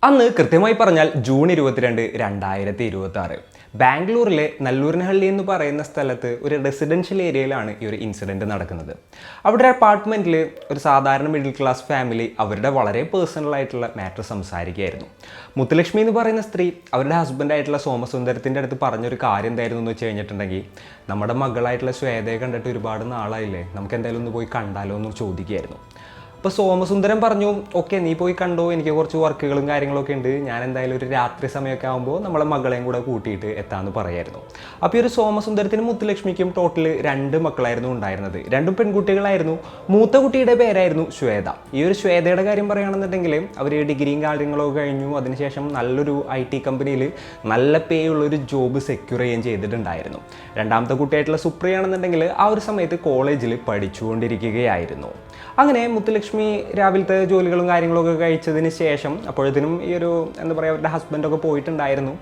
അന്ന് കൃത്യമായി പറഞ്ഞാൽ ജൂൺ 22, 2026 ബാംഗ്ലൂരിലെ നല്ലൂരിനഹള്ളി എന്ന് പറയുന്ന സ്ഥലത്ത് ഒരു റെസിഡൻഷ്യൽ ഏരിയയിലാണ് ഈ ഒരു ഇൻസിഡൻറ്റ് നടക്കുന്നത്. അവിടെ ഒരു അപ്പാർട്ട്മെൻറ്റിൽ ഒരു സാധാരണ മിഡിൽ ക്ലാസ് ഫാമിലി അവരുടെ വളരെ പേഴ്സണൽ ആയിട്ടുള്ള മാറ്റർ സംസാരിക്കുകയായിരുന്നു. മുത്തുലക്ഷ്മി എന്ന് പറയുന്ന സ്ത്രീ അവരുടെ ഹസ്ബൻഡായിട്ടുള്ള സോമസുന്ദരത്തിൻ്റെ അടുത്ത് പറഞ്ഞൊരു കാര്യം എന്തായിരുന്നു എന്ന് വെച്ച് കഴിഞ്ഞിട്ടുണ്ടെങ്കിൽ, നമ്മുടെ മകളായിട്ടുള്ള ശ്വേതയെ കണ്ടിട്ട് ഒരുപാട് നാളായില്ലേ, നമുക്ക് എന്തായാലും ഒന്ന് പോയി കണ്ടാലോ എന്ന് ചോദിക്കുകയായിരുന്നു. അപ്പോൾ സോമസുന്ദരം പറഞ്ഞു, ഓക്കെ നീ പോയി കണ്ടോ, എനിക്ക് കുറച്ച് വർക്കുകളും കാര്യങ്ങളൊക്കെ ഉണ്ട്, ഞാൻ എന്തായാലും ഒരു രാത്രി സമയമൊക്കെ ആകുമ്പോൾ നമ്മളെ മകളെയും കൂടെ കൂട്ടിയിട്ട് എത്താമെന്ന് പറയായിരുന്നു. അപ്പോൾ ഈ ഒരു സോമസുന്ദരത്തിനും മുത്തുലക്ഷ്മിക്കും ടോട്ടൽ 2 മക്കളായിരുന്നു ഉണ്ടായിരുന്നത്. 2 പെൺകുട്ടികളായിരുന്നു. മൂത്ത കുട്ടിയുടെ പേരായിരുന്നു ശ്വേത. ഈ ഒരു ശ്വേതയുടെ കാര്യം പറയുകയാണെന്നുണ്ടെങ്കിൽ അവർ ഡിഗ്രിയും കാര്യങ്ങളൊക്കെ കഴിഞ്ഞു. അതിനുശേഷം നല്ലൊരു IT കമ്പനിയിൽ നല്ല പേ ഉള്ളൊരു ജോബ് സെക്യൂർ ചെയ്യുകയും ചെയ്തിട്ടുണ്ടായിരുന്നു. രണ്ടാമത്തെ കുട്ടിയായിട്ടുള്ള സുപ്രിയാണെന്നുണ്ടെങ്കിൽ ആ ഒരു സമയത്ത് കോളേജിൽ പഠിച്ചുകൊണ്ടിരിക്കുകയായിരുന്നു. അങ്ങനെ മുത്തുലക്ഷ്മി രാവിലത്തെ ജോലികളും കാര്യങ്ങളൊക്കെ കഴിച്ചതിന് ശേഷം അപ്പോഴത്തേനും ഈ ഒരു എന്താ പറയുക അവരുടെ ഹസ്ബൻഡൊക്കെ പോയിട്ടുണ്ടായിരുന്നു.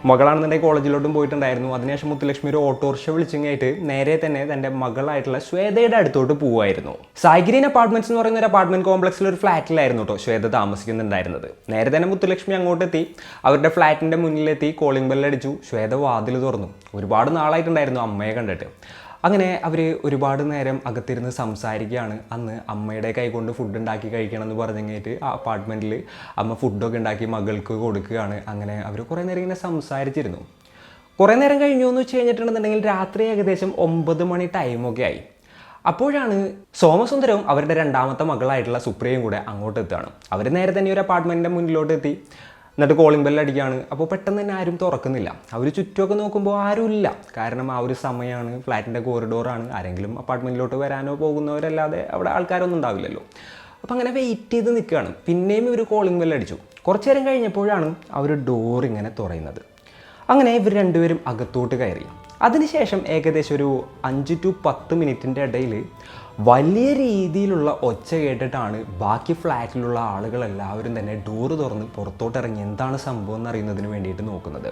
മകളാണെന്നുണ്ടെങ്കിൽ കോളേജിലോട്ടും പോയിട്ടുണ്ടായിരുന്നു. അതിനുശേഷം മുത്തുലക്ഷ്മി ഒരു ഓട്ടോറിക്ഷ വിളിച്ചിങ്ങായിട്ട് നേരെ തന്നെ തൻ്റെ മകളായിട്ടുള്ള ശ്വേതയുടെ അടുത്തോട്ട് പോവുമായിരുന്നു. സായിഗ്രീൻ അപ്പാർട്ട്മെന്റ്സ് എന്ന് പറയുന്ന ഒരു അപ്പാർട്ട്മെന്റ് കോംപ്ലക്സിൽ ഒരു ഫ്ലാറ്റിലായിരുന്നു കേട്ടോ ശ്വേത താമസിക്കുന്നുണ്ടായിരുന്നത്. നേരെ തന്നെ മുത്തുലക്ഷ്മി അങ്ങോട്ടെത്തി അവരുടെ ഫ്ലാറ്റിൻ്റെ മുന്നിലെത്തി കോളിംഗ് ബെല്ലടിച്ചു. ശ്വേത വാതിൽ തുറന്നു. ഒരുപാട് നാളായിട്ടുണ്ടായിരുന്നു അമ്മയെ കണ്ടിട്ട്. അങ്ങനെ അവർ ഒരുപാട് നേരം അകത്തിരുന്ന് സംസാരിക്കുകയാണ്. അന്ന് അമ്മയുടെ കൈകൊണ്ട് ഫുഡ് ഉണ്ടാക്കി കഴിക്കണം എന്ന് പറഞ്ഞിട്ട് ആ അപ്പാർട്ട്മെൻറ്റിൽ അമ്മ ഫുഡൊക്കെ ഉണ്ടാക്കി മകൾക്ക് കൊടുക്കുകയാണ്. അങ്ങനെ അവർ കുറേ നേരം ഇങ്ങനെ സംസാരിച്ചിരുന്നു. കുറേ നേരം കഴിഞ്ഞു എന്ന് വെച്ച് കഴിഞ്ഞിട്ടുണ്ടെന്നുണ്ടെങ്കിൽ രാത്രി ഏകദേശം 9 മണി ടൈമൊക്കെ ആയി. അപ്പോഴാണ് സോമസുന്ദരവും അവരുടെ രണ്ടാമത്തെ മകളായിട്ടുള്ള സുപ്രിയയും കൂടെ അങ്ങോട്ട് എത്തുകയാണ്. അവർ നേരെ തന്നെ ഒരു അപ്പാർട്ട്മെൻറ്റിൻ്റെ മുന്നിലോട്ട് എത്തി. എന്നിട്ട് കോളിംഗ് ബെല്ല് അടിക്കുകയാണ്. അപ്പോൾ പെട്ടെന്ന് തന്നെ ആരും തുറക്കുന്നില്ല. അവർ ചുറ്റുമൊക്കെ നോക്കുമ്പോൾ ആരുമില്ല. കാരണം ആ ഒരു സമയമാണ്, ഫ്ലാറ്റിൻ്റെ കോറിഡോറാണ്, ആരെങ്കിലും അപ്പാർട്ട്മെൻറ്റിലോട്ട് വരാനോ പോകുന്നവരല്ലാതെ അവിടെ ആൾക്കാരൊന്നും ഉണ്ടാവില്ലല്ലോ. അപ്പോൾ അങ്ങനെ വെയിറ്റ് ചെയ്ത് നിൽക്കുകയാണ്. പിന്നെയും ഇവർ കോളിംഗ് ബെല്ല് അടിച്ചു. കുറച്ച് നേരം കഴിഞ്ഞപ്പോഴാണ് അവർ ഡോർ ഇങ്ങനെ തുറയുന്നത്. അങ്ങനെ ഇവർ രണ്ടുപേരും അകത്തോട്ട് കയറി. അതിനുശേഷം ഏകദേശം ഒരു 5 to 10 മിനിറ്റിൻ്റെ ഇടയിൽ വലിയ രീതിയിലുള്ള ഒച്ച കേട്ടിട്ടാണ് ബാക്കി ഫ്ലാറ്റിലുള്ള ആളുകളെല്ലാവരും തന്നെ ഡോറ് തുറന്ന് പുറത്തോട്ടിറങ്ങി എന്താണ് സംഭവം എന്നറിയുന്നതിന് വേണ്ടിയിട്ട് നോക്കുന്നത്.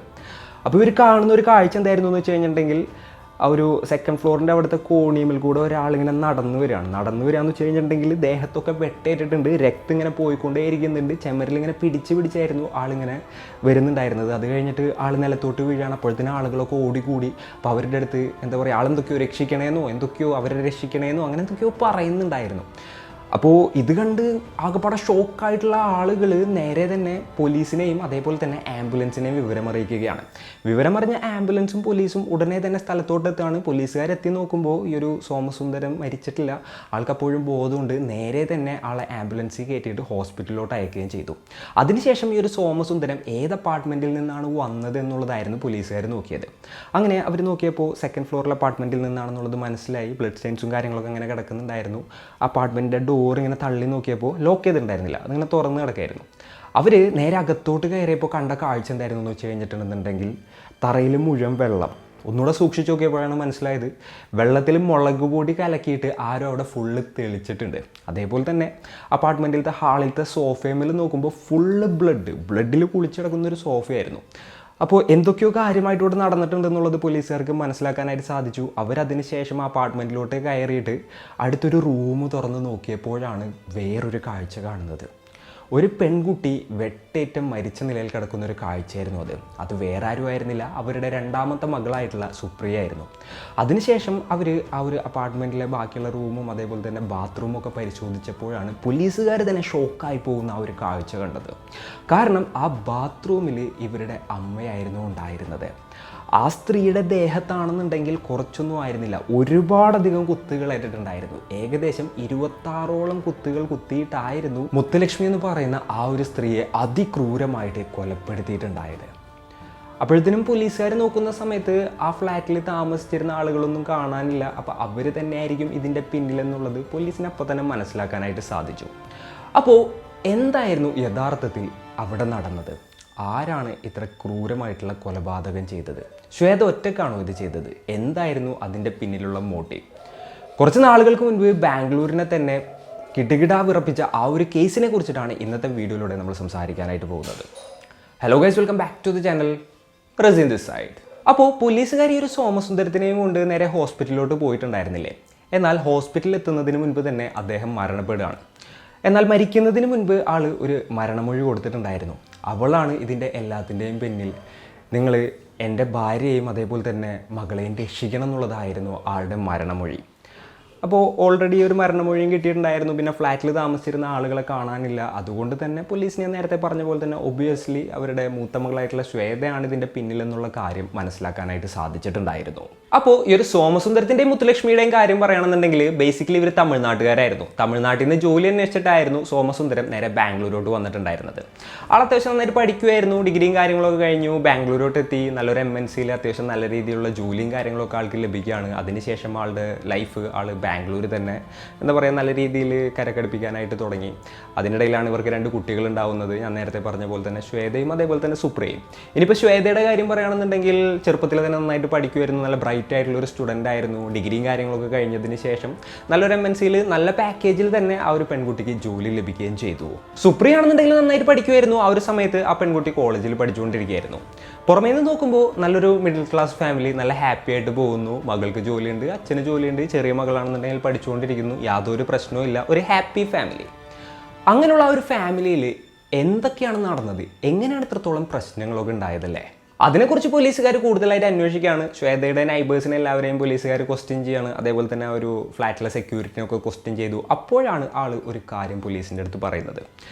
അപ്പോൾ ഇവർ കാണുന്ന ഒരു കാഴ്ച എന്തായിരുന്നു എന്ന് വെച്ച് കഴിഞ്ഞിട്ടുണ്ടെങ്കിൽ, ആ ഒരു 2nd ഫ്ലോറിൻ്റെ അവിടുത്തെ കോണിയമിൽ കൂടെ ഒരാളിങ്ങനെ നടന്നു വരികയെന്ന് വെച്ച് കഴിഞ്ഞിട്ടുണ്ടെങ്കിൽ ദേഹത്തൊക്കെ വെട്ടേറ്റിട്ടുണ്ട്, രക്തം ഇങ്ങനെ പോയിക്കൊണ്ടേയിരിക്കുന്നുണ്ട്, ചെമരിലിങ്ങനെ പിടിച്ചായിരുന്നു ആളിങ്ങനെ വരുന്നുണ്ടായിരുന്നത്. അത് കഴിഞ്ഞിട്ട് ആൾ നിലത്തോട്ട് വീഴാണ്. അപ്പോഴത്തേനും ആളുകളൊക്കെ ഓടിക്കൂടി. അപ്പോൾ അവരുടെ അടുത്ത് എന്താ പറയുക, ആളെന്തൊക്കെയോ രക്ഷിക്കണേന്നോ എന്തൊക്കെയോ അവരെ രക്ഷിക്കണേന്നോ അങ്ങനെ എന്തൊക്കെയോ പറയുന്നുണ്ടായിരുന്നു. അപ്പോൾ ഇത് കണ്ട് ആകെപ്പാടെ ഷോക്കായിട്ടുള്ള ആളുകൾ നേരെ തന്നെ പോലീസിനെയും അതേപോലെ തന്നെ ആംബുലൻസിനെയും വിവരമറിയിക്കുകയാണ്. വിവരമറിഞ്ഞ ആംബുലൻസും പോലീസും ഉടനെ തന്നെ സ്ഥലത്തോട്ടെത്താണ്. പോലീസുകാരെത്തി നോക്കുമ്പോൾ ഈ ഒരു സോമസുന്ദരം മരിച്ചിട്ടില്ല, ആൾക്കപ്പോഴും ബോധമുണ്ട്. നേരെ തന്നെ ആളെ ആംബുലൻസിൽ കയറ്റിയിട്ട് ഹോസ്പിറ്റലിലോട്ട് അയക്കുകയും ചെയ്തു. അതിനുശേഷം ഈ ഒരു സോമസുന്ദരം ഏത് അപ്പാർട്ട്മെൻറ്റിൽ നിന്നാണ് വന്നത് എന്നുള്ളതായിരുന്നു പോലീസുകാർ നോക്കിയത്. അങ്ങനെ അവർ നോക്കിയപ്പോൾ 2nd ഫ്ലോറിലെ അപ്പാർട്ട്മെൻറ്റിൽ നിന്നാണെന്നുള്ളത് മനസ്സിലായി. ബ്ലഡ് സ്റ്റെയിൻസും കാര്യങ്ങളൊക്കെ അങ്ങനെ കിടക്കുന്നുണ്ടായിരുന്നു. അപ്പാർട്ട്മെൻറ്റിൻ്റെ ഡോർ ഇങ്ങനെ തള്ളി നോക്കിയപ്പോൾ ലോക്ക് ചെയ്തിട്ടുണ്ടായിരുന്നില്ല, അതിങ്ങനെ തുറന്ന് കിടക്കായിരുന്നു. അവർ നേരെ അകത്തോട്ട് കയറിയപ്പോൾ കണ്ട കാഴ്ച എന്തായിരുന്നു എന്ന് വെച്ച് കഴിഞ്ഞിട്ടുണ്ടെന്നുണ്ടെങ്കിൽ, തറയിൽ മുഴുവൻ വെള്ളം. ഒന്നുകൂടെ സൂക്ഷിച്ച് നോക്കിയപ്പോഴാണ് മനസ്സിലായത്, വെള്ളത്തിൽ മുളക് പൊടി കലക്കിയിട്ട് ആരോ അവിടെ ഫുള്ള് തെളിച്ചിട്ടുണ്ട്. അതേപോലെ തന്നെ അപ്പാർട്ട്മെൻറ്റിലത്തെ ഹാളിലത്തെ സോഫയമേൽ നോക്കുമ്പോൾ ഫുള്ള് ബ്ലഡിൽ കുളിച്ചിടക്കുന്നൊരു സോഫയായിരുന്നു. അപ്പോൾ എന്തൊക്കെയോ കാര്യമായിട്ടോട് നടന്നിട്ടുണ്ടെന്നുള്ളത് പോലീസുകാർക്ക് മനസ്സിലാക്കാനായിട്ട് സാധിച്ചു. അവരതിന് ശേഷം ആ അപ്പാർട്ട്മെൻറ്റിലോട്ട് കയറിയിട്ട് അടുത്തൊരു റൂം തുറന്ന് നോക്കിയപ്പോഴാണ് വേറൊരു കാഴ്ച കാണുന്നത്. ഒരു പെൺകുട്ടി വെട്ടേറ്റം മരിച്ച നിലയിൽ കിടക്കുന്നൊരു കാഴ്ചയായിരുന്നു അത് വേറെ ആരും ആയിരുന്നില്ല, അവരുടെ രണ്ടാമത്തെ മകളായിട്ടുള്ള സുപ്രിയ ആയിരുന്നു. അതിനുശേഷം അവർ ആ ഒരു അപ്പാർട്ട്മെൻറ്റിലെ ബാക്കിയുള്ള റൂമും അതേപോലെ തന്നെ ബാത്റൂമൊക്കെ പരിശോധിച്ചപ്പോഴാണ് പോലീസുകാർ തന്നെ ഷോക്കായി പോകുന്ന ആ ഒരു കാഴ്ച കണ്ടത്. കാരണം ആ ബാത്റൂമിൽ ഇവരുടെ അമ്മയായിരുന്നു ഉണ്ടായിരുന്നത്. ആ സ്ത്രീയുടെ ദേഹത്താണെന്നുണ്ടെങ്കിൽ കുറച്ചൊന്നും ആയിരുന്നില്ല, ഒരുപാടധികം കുത്തുകൾ ഏറ്റിട്ടുണ്ടായിരുന്നു. ഏകദേശം 26ഓളം കുത്തുകൾ കുത്തിയിട്ടായിരുന്നു മുത്തുലക്ഷ്മി എന്ന് പറയുന്ന ആ ഒരു സ്ത്രീയെ അതിക്രൂരമായിട്ട് കൊലപ്പെടുത്തിയിട്ടുണ്ടായത്. അപ്പോഴത്തേനും പോലീസുകാർ നോക്കുന്ന സമയത്ത് ആ ഫ്ലാറ്റിൽ താമസിച്ചിരുന്ന ആളുകളൊന്നും കാണാനില്ല. അപ്പോൾ അവർ തന്നെയായിരിക്കും ഇതിൻ്റെ പിന്നിലെന്നുള്ളത് പോലീസിന് അപ്പോൾ തന്നെ മനസ്സിലാക്കാനായിട്ട് സാധിച്ചു. അപ്പോൾ എന്തായിരുന്നു യഥാർത്ഥത്തിൽ അവിടെ നടന്നത്? ആരാണ് ഇത്ര ക്രൂരമായിട്ടുള്ള കൊലപാതകം ചെയ്തത്? ശ്വേത ഒറ്റക്കാണോ ഇത് ചെയ്തത്? എന്തായിരുന്നു അതിൻ്റെ പിന്നിലുള്ള മോട്ടീവ്? കുറച്ച് നാളുകൾക്ക് മുൻപ് ബാംഗ്ലൂരിനെ തന്നെ കിടുകിടാ വിറപ്പിച്ച ആ ഒരു കേസിനെ കുറിച്ചിട്ടാണ് ഇന്നത്തെ വീഡിയോയിലൂടെ നമ്മൾ സംസാരിക്കാനായിട്ട് പോകുന്നത്. Hello guys, welcome back to the channel, Razin this side. അപ്പോൾ പോലീസുകാർ ഈ ഒരു സോമസുന്ദരത്തിനെയും കൊണ്ട് നേരെ ഹോസ്പിറ്റലിലോട്ട് പോയിട്ടുണ്ടായിരുന്നില്ലേ? എന്നാൽ ഹോസ്പിറ്റലിൽ എത്തുന്നതിന് മുൻപ് തന്നെ അദ്ദേഹം മരണപ്പെടുകയാണ്. എന്നാൽ മരിക്കുന്നതിന് മുൻപ് ആൾ ഒരു മരണമൊഴി കൊടുത്തിട്ടുണ്ടായിരുന്നു. അവളാണ് ഇതിൻ്റെ എല്ലാത്തിൻ്റെയും പിന്നിൽ. നിങ്ങൾ എൻ്റെ ഭാര്യയെയും അതേപോലെ തന്നെ മകളെയും രക്ഷിക്കണം എന്നുള്ളതായിരുന്നു ആളുടെ മരണമൊഴി. അപ്പോൾ ഓൾറെഡി ഒരു മരണമൊഴിയും കിട്ടിയിട്ടുണ്ടായിരുന്നു. പിന്നെ ഫ്ലാറ്റിൽ താമസിച്ചിരുന്ന ആളുകളെ കാണാനില്ല. അതുകൊണ്ട് തന്നെ പോലീസിനെ നേരത്തെ പറഞ്ഞ പോലെ തന്നെ ഒബ്വിയസ്ലി അവരുടെ മൂത്ത മകളായിട്ടുള്ള ശ്വേതയാണ് ഇതിൻ്റെ പിന്നിലെന്നുള്ള കാര്യം മനസ്സിലാക്കാനായിട്ട് സാധിച്ചിട്ടുണ്ടായിരുന്നു. അപ്പോൾ ഈ ഒരു സോമസുന്ദരത്തിൻ്റെയും മുത്തുലക്ഷ്മിയുടെയും കാര്യം പറയുകയാണെന്നുണ്ടെങ്കിൽ ബേസിക്കലി ഇവർ തമിഴ്നാട്ടുകാരായിരുന്നു. തമിഴ്നാട്ടിൽ നിന്ന് ജോലി അന്വേഷിച്ചിട്ടായിരുന്നു സോമസുന്ദരം നേരെ ബാംഗ്ലൂരോട്ട് വന്നിട്ടുണ്ടായിരുന്നത്. ആൾ അത്യാവശ്യം നന്നായിട്ട് പഠിക്കുമായിരുന്നു. ഡിഗ്രിയും കാര്യങ്ങളൊക്കെ കഴിഞ്ഞു ബാംഗ്ലൂരോട്ട് എത്തി. നല്ലൊരു MNCയിൽ അത്യാവശ്യം നല്ല രീതിയിലുള്ള ജോലിയും കാര്യങ്ങളൊക്കെ ആൾക്ക് ലഭിക്കുകയാണ്. അതിനുശേഷം ആളുടെ ലൈഫ് ആൾ ബാംഗ്ലൂർ തന്നെ എന്താ പറയുക നല്ല രീതിയിൽ കരക്കടുപ്പിക്കാനായിട്ട് തുടങ്ങി. അതിനിടയിലാണ് ഇവർക്ക് 2 കുട്ടികൾ ഉണ്ടാവുന്നത്. ഞാൻ നേരത്തെ പറഞ്ഞ പോലെ തന്നെ ശ്വേതയും അതേപോലെ തന്നെ സുപ്രയും. ഇനിയിപ്പോൾ ശ്വേതയുടെ കാര്യം പറയുകയാണെന്നുണ്ടെങ്കിൽ ചെറുപ്പത്തിൽ തന്നെ നന്നായിട്ട് പഠിക്കുമായിരുന്നു. നല്ല ബ്രൈറ്റ് ആയിട്ടുള്ള ഒരു സ്റ്റുഡൻ്റ് ആയിരുന്നു. ഡിഗ്രിയും കാര്യങ്ങളൊക്കെ കഴിഞ്ഞതിന് ശേഷം നല്ലൊരു MNCയിൽ നല്ല പാക്കേജിൽ തന്നെ ആ ഒരു പെൺകുട്ടിക്ക് ജോലി ലഭിക്കുകയും ചെയ്തു. സുപ്രിയാണെന്നുണ്ടെങ്കിൽ നന്നായിട്ട് പഠിക്കുമായിരുന്നു. ആ ഒരു സമയത്ത് ആ പെൺകുട്ടി കോളേജിൽ പഠിച്ചുകൊണ്ടിരിക്കുകയായിരുന്നു. പുറമേ നിന്ന് നോക്കുമ്പോൾ നല്ലൊരു മിഡിൽ ക്ലാസ് ഫാമിലി, നല്ല ഹാപ്പി ആയിട്ട് പോകുന്നു. മകൾക്ക് ജോലിയുണ്ട്, അച്ഛന് ജോലിയുണ്ട്, ചെറിയ മകളാണെന്നുണ്ടെങ്കിൽ പഠിച്ചുകൊണ്ടിരിക്കുന്നു. യാതൊരു പ്രശ്നവും ഇല്ല. ഒരു ഹാപ്പി ഫാമിലി. അങ്ങനെയുള്ള ആ ഒരു ഫാമിലിയിൽ എന്തൊക്കെയാണ് നടന്നത്, എങ്ങനെയാണ് ഇത്രത്തോളം പ്രശ്നങ്ങളൊക്കെ ഉണ്ടായതല്ലേ? അതിനെക്കുറിച്ച് പോലീസുകാർ കൂടുതലായിട്ട് അന്വേഷിക്കുകയാണ്. ശ്വേതയുടെ നൈബേഴ്സിനെ എല്ലാവരെയും പോലീസുകാർ ക്വസ്റ്റ്യൻ ചെയ്യാണ്. അതേപോലെ തന്നെ ഒരു ഫ്ലാറ്റിലെ സെക്യൂരിറ്റിനൊക്കെ ക്വസ്റ്റ്യൻ ചെയ്തു. അപ്പോഴാണ് ആൾ ഒരു കാര്യം പോലീസിൻ്റെ അടുത്ത് പറയുന്നത്.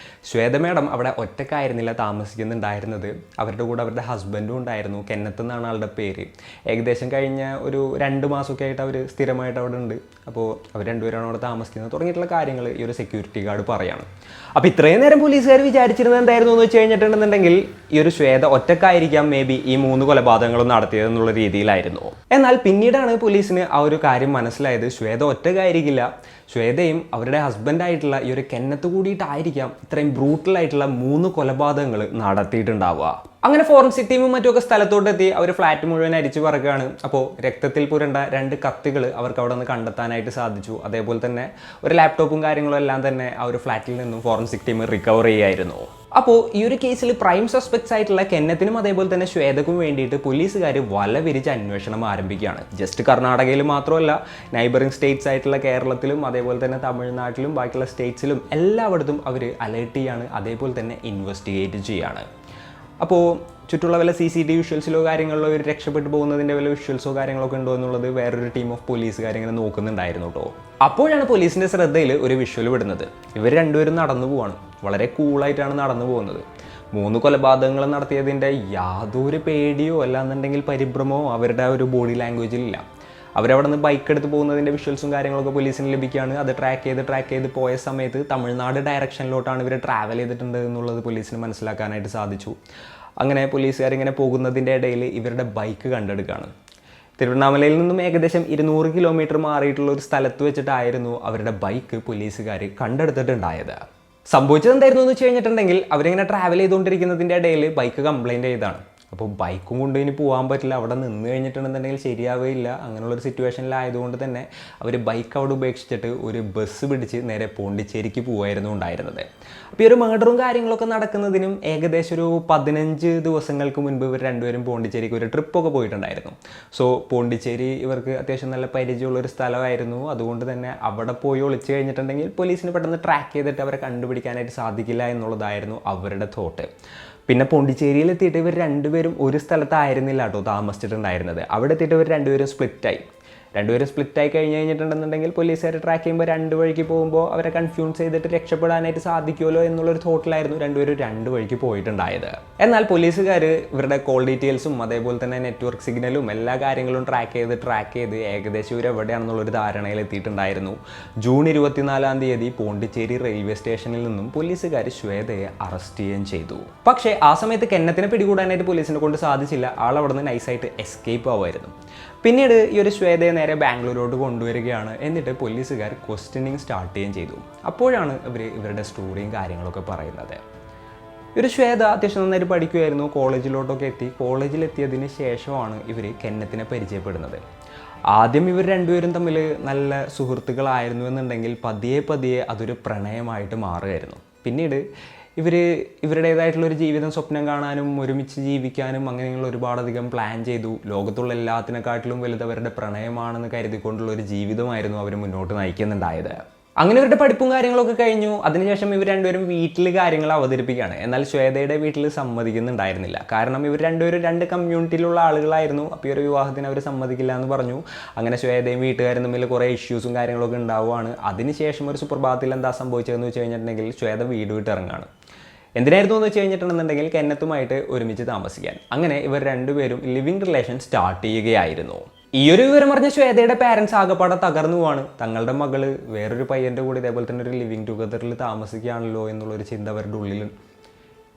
ശ്വേത മേഡം അവിടെ ഒറ്റക്കായിരുന്നില്ല താമസിക്കുന്നുണ്ടായിരുന്നത്. അവരുടെ കൂടെ അവരുടെ ഹസ്ബൻഡും ഉണ്ടായിരുന്നു. കെന്നത്ത് എന്നാണ് ആളുടെ പേര്. ഏകദേശം കഴിഞ്ഞ ഒരു 2 മാസമൊക്കെ ആയിട്ട് അവർ സ്ഥിരമായിട്ട് അവിടെ ഉണ്ട്. അപ്പോൾ അവർ രണ്ടുപേരാണ് അവിടെ താമസിക്കുന്നത്. തുടങ്ങിയിട്ടുള്ള കാര്യങ്ങൾ ഈ ഒരു സെക്യൂരിറ്റി ഗാർഡ് പറയാണ്. അപ്പോൾ ഇത്രയും നേരം പോലീസുകാർ വിചാരിച്ചിരുന്നത് എന്തായിരുന്നു എന്ന് വെച്ച് കഴിഞ്ഞിട്ടുണ്ടെന്നുണ്ടെങ്കിൽ ഈ ഒരു ശ്വേത ഒറ്റക്കായിരിക്കാം മേ ബി ഈ 3 കൊലപാതകങ്ങളും നടത്തിയതെന്നുള്ള രീതിയിലായിരുന്നു. എന്നാൽ പിന്നീടാണ് പോലീസിന് ആ ഒരു കാര്യം മനസ്സിലായത്. ശ്വേത ഒറ്റക്കായിരിക്കില്ല. ശ്വേതയും അവരുടെ ഹസ്ബൻഡായിട്ടുള്ള ഈ ഒരു കെന്നത്ത് കൂടിയിട്ടായിരിക്കാം ഇത്രയും ബ്രൂട്ടലായിട്ടുള്ള 3 കൊലപാതകങ്ങൾ നടത്തിയിട്ടുണ്ടാവുക. അങ്ങനെ ഫോറൻസിക് ടീമും മറ്റുമൊക്കെ സ്ഥലത്തോട്ടെത്തി. അവർ ഫ്ലാറ്റ് മുഴുവൻ അരിച്ചു പറക്കുകയാണ്. അപ്പോൾ രക്തത്തിൽ പുരണ്ട 2 കത്തികൾ അവർക്ക് അവിടെ നിന്ന് കണ്ടെത്താനായിട്ട് സാധിച്ചു. അതേപോലെ തന്നെ ഒരു ലാപ്ടോപ്പും കാര്യങ്ങളും എല്ലാം തന്നെ ആ ഒരു ഫ്ലാറ്റിൽ നിന്നും ഫോറൻസിക് ടീം റിക്കവർ ചെയ്യായിരുന്നു. അപ്പോൾ ഈ ഒരു കേസിൽ പ്രൈം സസ്പെക്ട്സ് ആയിട്ടുള്ള കെന്നത്തിനും അതേപോലെ തന്നെ ശ്വേതക്കും വേണ്ടിയിട്ട് പോലീസുകാർ വല വിരിച്ച് അന്വേഷണം ആരംഭിക്കുകയാണ്. ജസ്റ്റ് കർണാടകയിൽ മാത്രമല്ല, നൈബറിംഗ് സ്റ്റേറ്റ്സ് ആയിട്ടുള്ള കേരളത്തിലും അതേപോലെ തന്നെ തമിഴ്നാട്ടിലും ബാക്കിയുള്ള സ്റ്റേറ്റ്സിലും എല്ലായിടത്തും അവർ അലേർട്ട് ചെയ്യാണ്. അതേപോലെ തന്നെ ഇൻവെസ്റ്റിഗേറ്റ് ചെയ്യാണ്. അപ്പോൾ ചുറ്റുള്ള വല്ല CCTV വിഷ്വൽസിലോ കാര്യങ്ങളിലോ ഒരു രക്ഷപ്പെട്ടു പോകുന്നതിൻ്റെ വല്ല വിഷ്വൽസോ കാര്യങ്ങളൊക്കെ ഉണ്ടോ എന്നുള്ളത് വേറൊരു ടീം ഓഫ് പോലീസുകാരിങ്ങനെ നോക്കുന്നുണ്ടായിരുന്നു കേട്ടോ. അപ്പോഴാണ് പോലീസിൻ്റെ ശ്രദ്ധയിൽ ഒരു വിഷ്വൽ വിടുന്നത്. ഇവർ രണ്ടുപേരും നടന്നു പോവാണ്. വളരെ കൂളായിട്ടാണ് നടന്നു പോകുന്നത്. 3 കൊലപാതകങ്ങൾ നടത്തിയതിൻ്റെ യാതൊരു പേടിയോ അല്ലാന്നുണ്ടെങ്കിൽ പരിഭ്രമോ അവരുടെ ഒരു ബോഡി ലാംഗ്വേജിലില്ല. അവരവിടെ നിന്ന് ബൈക്ക് എടുത്ത് പോകുന്നതിൻ്റെ വിഷ്വൽസും കാര്യങ്ങളൊക്കെ പോലീസിന് ലഭിക്കുകയാണ്. അത് ട്രാക്ക് ചെയ്ത് പോയ സമയത്ത് തമിഴ്നാട് ഡയറക്ഷനിലോട്ടാണ് ഇവർ ട്രാവൽ ചെയ്തിട്ടുണ്ട് എന്നുള്ളത് പോലീസിന് മനസ്സിലാക്കാനായിട്ട് സാധിച്ചു. അങ്ങനെ പോലീസുകാരിങ്ങനെ പോകുന്നതിൻ്റെ ഇടയിൽ ഇവരുടെ ബൈക്ക് കണ്ടെടുക്കുകയാണ്. തിരുവണ്ണാമലയിൽ നിന്നും ഏകദേശം 200 കിലോമീറ്റർ മാറിയിട്ടുള്ള ഒരു സ്ഥലത്ത് വെച്ചിട്ടായിരുന്നു അവരുടെ ബൈക്ക് പോലീസുകാർ കണ്ടെടുത്തിട്ടുണ്ടായത്. സംഭവിച്ചത് എന്തായിരുന്നു എന്ന് വെച്ച് കഴിഞ്ഞിട്ടുണ്ടെങ്കിൽ അവരിങ്ങനെ ട്രാവൽ ചെയ്തുകൊണ്ടിരിക്കുന്നതിൻ്റെ ഇടയിൽ ബൈക്ക് കംപ്ലൈൻറ്റ് ചെയ്താണ്. അപ്പോൾ ബൈക്കും കൊണ്ട് ഇനി പോകാൻ പറ്റില്ല. അവിടെ നിന്ന് കഴിഞ്ഞിട്ടുണ്ടെന്നുണ്ടെങ്കിൽ ശരിയാവുകയില്ല. അങ്ങനെയുള്ളൊരു സിറ്റുവേഷനിലായതുകൊണ്ട് തന്നെ അവർ ബൈക്ക് അവിടെ ഉപേക്ഷിച്ചിട്ട് ഒരു ബസ് പിടിച്ച് നേരെ പോണ്ടിച്ചേരിക്ക് പോകുമായിരുന്നു ഉണ്ടായിരുന്നത്. അപ്പോൾ ഈ ഒരു മർഡറും കാര്യങ്ങളൊക്കെ നടക്കുന്നതിനും ഏകദേശം ഒരു 15 ദിവസങ്ങൾക്ക് മുൻപ് ഇവർ രണ്ടുപേരും പോണ്ടിച്ചേരിക്ക് ഒരു ട്രിപ്പൊക്കെ പോയിട്ടുണ്ടായിരുന്നു. സോ പോണ്ടിച്ചേരി ഇവർക്ക് അത്യാവശ്യം നല്ല പരിചയമുള്ളൊരു സ്ഥലമായിരുന്നു. അതുകൊണ്ട് തന്നെ അവിടെ പോയി ഒളിച്ചു കഴിഞ്ഞിട്ടുണ്ടെങ്കിൽ പോലീസിന് പെട്ടെന്ന് ട്രാക്ക് ചെയ്തിട്ട് അവരെ കണ്ടുപിടിക്കാനായിട്ട് സാധിക്കില്ല എന്നുള്ളതായിരുന്നു അവരുടെ തോട്ട്. പിന്നെ പോണ്ടിച്ചേരിയിൽ എത്തിയിട്ട് ഇവർ രണ്ടുപേരും ഒരു സ്ഥലത്തായിരുന്നില്ല കേട്ടോ താമസിച്ചിട്ടുണ്ടായിരുന്നത്. അവിടെ എത്തിയിട്ട് ഇവർ രണ്ടുപേരും സ്പ്ലിറ്റായി കഴിഞ്ഞിട്ടുണ്ടെന്നുണ്ടെങ്കിൽ പോലീസുകാർ ട്രാക്ക് ചെയ്യുമ്പോൾ 2 വഴിക്ക് പോകുമ്പോൾ അവരെ കൺഫ്യൂസ് ചെയ്തിട്ട് രക്ഷപ്പെടാനായിട്ട് സാധിക്കുമല്ലോ എന്നുള്ളൊരു തോട്ടിലായിരുന്നു രണ്ടുപേരും 2 വഴിക്ക് പോയിട്ടുണ്ടായത്. എന്നാൽ പോലീസുകാർ ഇവരുടെ കോൾ ഡീറ്റെയിൽസും അതേപോലെ തന്നെ നെറ്റ്വർക്ക് സിഗ്നലും എല്ലാ കാര്യങ്ങളും ട്രാക്ക് ചെയ്ത് ഏകദേശം ഇവർ എവിടെയാണെന്നുള്ളൊരു ധാരണയിൽ എത്തിയിട്ടുണ്ടായിരുന്നു. ജൂൺ 24-ാം തീയതി പോണ്ടിച്ചേരി റെയിൽവേ സ്റ്റേഷനിൽ നിന്നും പോലീസുകാർ ശ്വേതയെ അറസ്റ്റ് ചെയ്യുകയും ചെയ്തു. പക്ഷേ ആ സമയത്ത് കെന്നത്തിനെ പിടികൂടാനായിട്ട് പോലീസിനെ കൊണ്ട് സാധിച്ചില്ല. ആൾ അവിടെ നിന്ന് നൈസായിട്ട് എസ്കേപ്പ് ആവുമായിരുന്നു. പിന്നീട് ഈ ഒരു ശ്വേതയെ നേരെ ബാംഗ്ലൂരോട്ട് കൊണ്ടുവരികയാണ്. എന്നിട്ട് പോലീസുകാർ ക്വസ്റ്റ്യനിങ് സ്റ്റാർട്ട് ചെയ്യുകയും ചെയ്തു. അപ്പോഴാണ് ഇവരുടെ സ്റ്റോറിയും കാര്യങ്ങളൊക്കെ പറയുന്നത്. ഒരു ശ്വേത അത്യാവശ്യം നന്നായിട്ട് പഠിക്കുമായിരുന്നു. കോളേജിലോട്ടൊക്കെ എത്തി. കോളേജിലെത്തിയതിന് ശേഷമാണ് ഇവർ കെന്നത്തിനെ പരിചയപ്പെടുന്നത്. ആദ്യം ഇവർ രണ്ടുപേരും തമ്മിൽ നല്ല സുഹൃത്തുക്കളായിരുന്നു എന്നുണ്ടെങ്കിൽ പതിയെ അതൊരു പ്രണയമായിട്ട് മാറുകയായിരുന്നു. പിന്നീട് ഇവരുടേതായിട്ടുള്ളൊരു ജീവിതം സ്വപ്നം കാണാനും ഒരുമിച്ച് ജീവിക്കാനും അങ്ങനെയുള്ള ഒരുപാടധികം പ്ലാൻ ചെയ്തു. ലോകത്തുള്ള എല്ലാത്തിനെക്കാട്ടിലും വലുത് അവരുടെ പ്രണയമാണെന്ന് കരുതിക്കൊണ്ടുള്ള ഒരു ജീവിതമായിരുന്നു അവർ മുന്നോട്ട് നയിക്കുന്നുണ്ടായത്. അങ്ങനെ ഇവരുടെ പഠിപ്പും കാര്യങ്ങളൊക്കെ കഴിഞ്ഞു. അതിനുശേഷം ഇവർ രണ്ടുപേരും വീട്ടിൽ കാര്യങ്ങൾ അവതരിപ്പിക്കുകയാണ്. എന്നാൽ ശ്വേതയുടെ വീട്ടിൽ സമ്മതിക്കുന്നുണ്ടായിരുന്നില്ല. കാരണം ഇവർ രണ്ടുപേരും രണ്ട് കമ്മ്യൂണിറ്റിയിലുള്ള ആളുകളായിരുന്നു. അപ്പോൾ ഈ ഒരു വിവാഹത്തിന് അവർ സമ്മതിക്കില്ല എന്ന് പറഞ്ഞു. അങ്ങനെ ശ്വേതയും വീട്ടുകാരും തമ്മിൽ കുറേ ഇഷ്യൂസും കാര്യങ്ങളൊക്കെ ഉണ്ടാവുകയാണ്. അതിനുശേഷം ഒരു സുപ്രഭാതത്തിൽ എന്താ സംഭവിച്ചതെന്ന് വെച്ച് കഴിഞ്ഞിട്ടുണ്ടെങ്കിൽ ശ്വേത വീട് വിട്ട് ഇറങ്ങുകയാണ്. എന്തിനായിരുന്നു എന്ന് വെച്ച് കഴിഞ്ഞിട്ടുണ്ടെന്നുണ്ടെങ്കിൽ കെന്നത്തുമായിട്ട് ഒരുമിച്ച് താമസിക്കാൻ. അങ്ങനെ ഇവർ രണ്ടുപേരും ലിവിങ് റിലേഷൻ സ്റ്റാർട്ട് ചെയ്യുകയായിരുന്നു. ഈ ഒരു വിവരം പറഞ്ഞ ശ്വേതയുടെ പാരൻസ് ആകെപ്പാടെ തകർന്നു പോവാണ്. തങ്ങളുടെ മകള് വേറൊരു പയ്യൻ്റെ കൂടെ ഇതേപോലെ തന്നെ ഒരു ലിവിങ് ടുഗദറിൽ താമസിക്കുകയാണല്ലോ എന്നുള്ളൊരു ചിന്ത അവരുടെ ഉള്ളിൽ.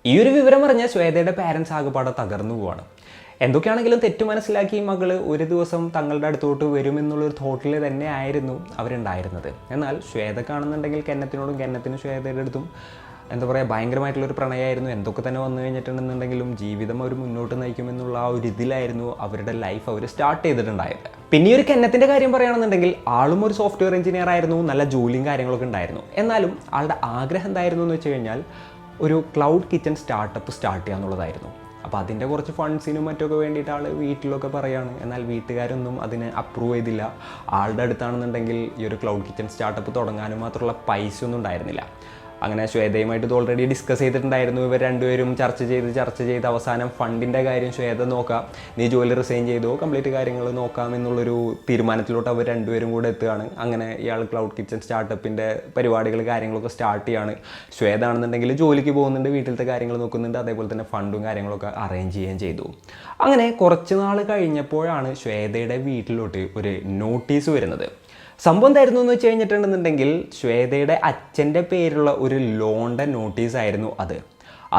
ഈ ഒരു വിവരം പറഞ്ഞ ശ്വേതയുടെ പാരൻസ് ആകെപ്പാടെ തകർന്നു പോവാണ്. എന്തൊക്കെയാണെങ്കിലും തെറ്റ് മനസ്സിലാക്കി മകള് ഒരു ദിവസം തങ്ങളുടെ അടുത്തോട്ട് വരുമെന്നുള്ളൊരു തോട്ടിൽ തന്നെ ആയിരുന്നു അവരുണ്ടായിരുന്നത്. എന്നാൽ ശ്വേത കാണുന്നുണ്ടെങ്കിൽ കെന്നത്തിനോടും കെന്നത്തിനും ശ്വേതയുടെ അടുത്തും എന്താ പറയുക ഭയങ്കരമായിട്ടുള്ളൊരു പ്രണയമായിരുന്നു. എന്തൊക്കെ തന്നെ വന്നു കഴിഞ്ഞിട്ടുണ്ടെന്നുണ്ടെങ്കിലും ജീവിതം അവർ മുന്നോട്ട് നയിക്കുമെന്നുള്ള ആ ഒരു ഇതിലായിരുന്നു അവരുടെ ലൈഫ് അവർ സ്റ്റാർട്ട് ചെയ്തിട്ടുണ്ടായത്. പിന്നെ ഒരു കെന്നത്തിൻ്റെ കാര്യം പറയുകയാണെന്നുണ്ടെങ്കിൽ ആളും ഒരു സോഫ്റ്റ്വെയർ എഞ്ചിനീയർ ആയിരുന്നു. നല്ല ജോലിയും കാര്യങ്ങളൊക്കെ ഉണ്ടായിരുന്നു. എന്നാലും ആളുടെ ആഗ്രഹം എന്തായിരുന്നു എന്ന് വെച്ച് കഴിഞ്ഞാൽ ഒരു ക്ലൗഡ് കിച്ചൺ സ്റ്റാർട്ടപ്പ് സ്റ്റാർട്ട് ചെയ്യുക എന്നുള്ളതായിരുന്നു. അപ്പോൾ അതിൻ്റെ കുറച്ച് ഫണ്ട്സിനും മറ്റൊക്കെ വേണ്ടിയിട്ട് ആൾ വീട്ടിലൊക്കെ പറയുകയാണ്. എന്നാൽ വീട്ടുകാരൊന്നും അതിന് അപ്രൂവ് ചെയ്തില്ല. ആളുടെ അടുത്താണെന്നുണ്ടെങ്കിൽ ഈ ഒരു ക്ലൗഡ് കിച്ചൺ സ്റ്റാർട്ടപ്പ് തുടങ്ങാനും മാത്രമുള്ള പൈസ ഒന്നും ഉണ്ടായിരുന്നില്ല. അങ്ങനെ ശ്വേതയുമായിട്ട് ഇത് ഓൾറെഡി ഡിസ്കസ് ചെയ്തിട്ടുണ്ടായിരുന്നു. ഇവർ രണ്ടുപേരും ചർച്ച ചെയ്ത് അവസാനം ഫണ്ടിൻ്റെ കാര്യം ശ്വേത നോക്കാം, നീ ജോലി റിസൈൻ ചെയ്തോ, കംപ്ലീറ്റ് കാര്യങ്ങൾ നോക്കാം എന്നുള്ളൊരു തീരുമാനത്തിലോട്ട് അവർ രണ്ടുപേരും കൂടെ എത്തുകയാണ്. അങ്ങനെ ഇയാൾ ക്ലൗഡ് കിച്ചൺ സ്റ്റാർട്ടപ്പിൻ്റെ പരിപാടികൾ കാര്യങ്ങളൊക്കെ സ്റ്റാർട്ട് ചെയ്യാണ്. ശ്വേത ആണെന്നുണ്ടെങ്കിൽ ജോലിക്ക് പോകുന്നുണ്ട്, വീട്ടിലത്തെ കാര്യങ്ങൾ നോക്കുന്നുണ്ട്, അതേപോലെ തന്നെ ഫണ്ടും കാര്യങ്ങളൊക്കെ അറേഞ്ച് ചെയ്യുകയും ചെയ്തു. അങ്ങനെ കുറച്ച് നാൾ കഴിഞ്ഞപ്പോഴാണ് ശ്വേതയുടെ വീട്ടിലോട്ട് ഒരു നോട്ടീസ് വരുന്നത്. സംഭവം എന്തായിരുന്നു എന്ന് വെച്ച് കഴിഞ്ഞിട്ടുണ്ടെന്നുണ്ടെങ്കിൽ ശ്വേതയുടെ അച്ഛൻ്റെ പേരുള്ള ഒരു ലോണിൻ്റെ നോട്ടീസായിരുന്നു അത്.